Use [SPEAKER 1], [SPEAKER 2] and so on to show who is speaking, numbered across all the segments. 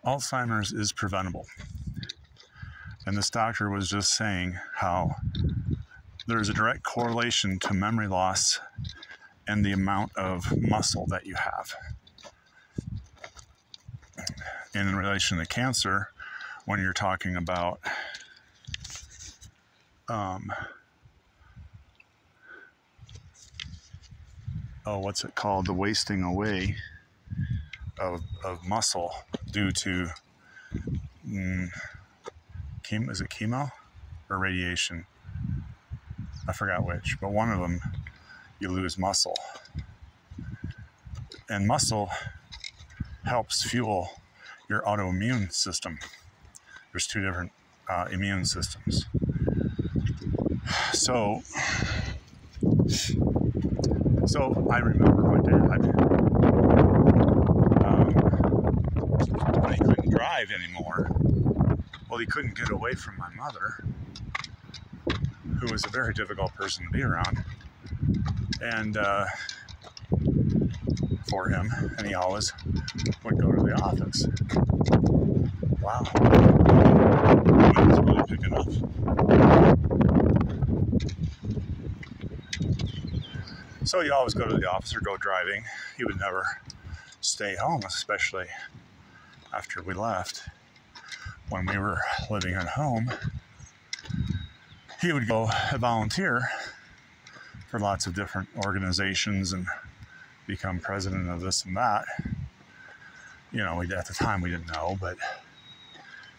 [SPEAKER 1] Alzheimer's is preventable. And this doctor was just saying how there's a direct correlation to memory loss and the amount of muscle that you have. In relation to cancer, when you're talking about what's it called? The wasting away of muscle due to is it chemo or radiation? I forgot which, but one of them, you lose muscle. And muscle helps fuel your autoimmune system. There's two different immune systems. So I remember my dad, when he couldn't drive anymore, well, he couldn't get away from my mother, who was a very difficult person to be around, and for him, and he always would go to the office. Wow. The wind's really picking up. So he'd always go to the office or go driving. He would never stay home, especially after we left. When we were living at home, he would go volunteer for lots of different organizations and become president of this and that. You know, at the time we didn't know, but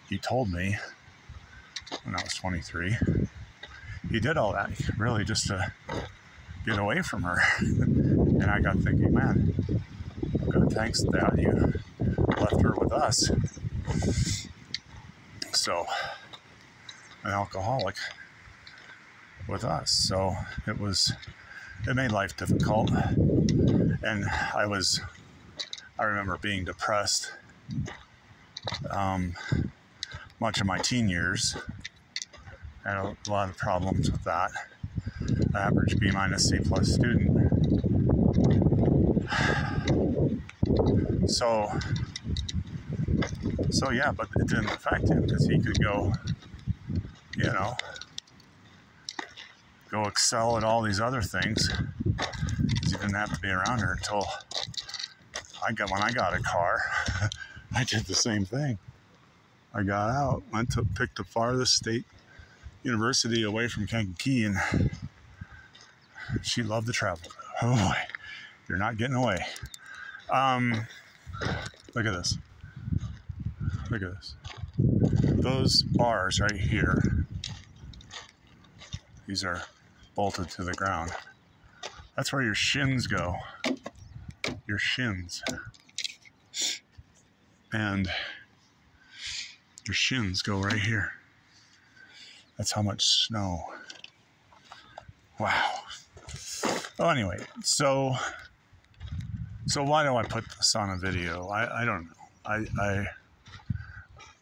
[SPEAKER 1] he told me when I was 23, he did all that really just to get away from her. And I got thinking, man, good, thanks, Dad, you left her with us. So, an alcoholic with us. So it made life difficult. And I remember being depressed much of my teen years. I had a lot of problems with that. Average B- C+ student. So yeah, but it didn't affect him because he could go excel at all these other things. Because he didn't have to be around her until when I got a car. I did the same thing. I got out, picked the farthest state university away from Kankakee, and she loved to travel. Oh boy, you're not getting away. Look at this. Look at this. Those bars right here, these are bolted to the ground. That's where your shins go. Your shins. And your shins go right here. That's how much snow. Wow. Well, anyway, so why do I put this on a video? I don't know.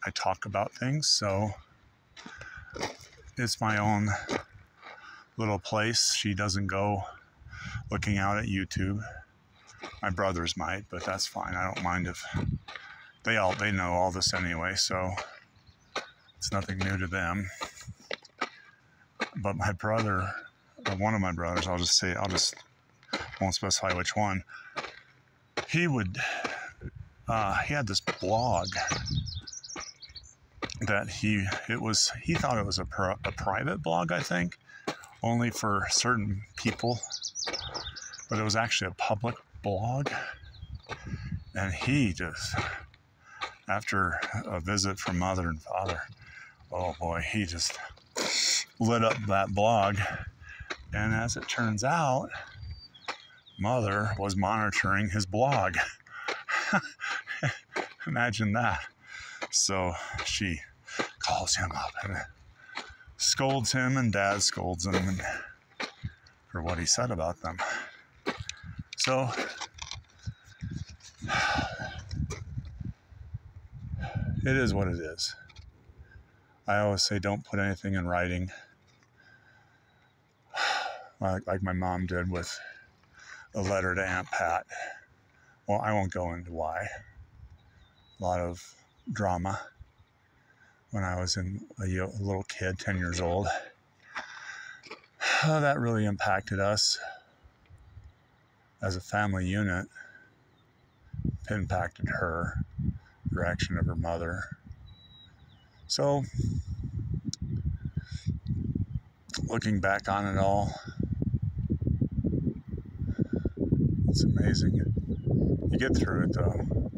[SPEAKER 1] I talk about things, so it's my own little place. She doesn't go looking out at YouTube. My brothers might, but that's fine. I don't mind if they know all this anyway, so it's nothing new to them. But my brother, one of my brothers, I won't specify which one. He had this blog that he thought it was a private blog, I think, only for certain people, but it was actually a public blog. And he just, after a visit from Mother and Father, oh boy, he just lit up that blog. And as it turns out, Mother was monitoring his blog. Imagine that. So she calls him up and scolds him, and Dad scolds him for what he said about them. So it is what it is. I always say don't put anything in writing, like my mom did with a letter to Aunt Pat. Well, I won't go into why. A lot of drama when I was a little kid, 10 years old. That really impacted us as a family unit. It impacted her, the reaction of her mother. So, looking back on it all, it's amazing. You get through it though.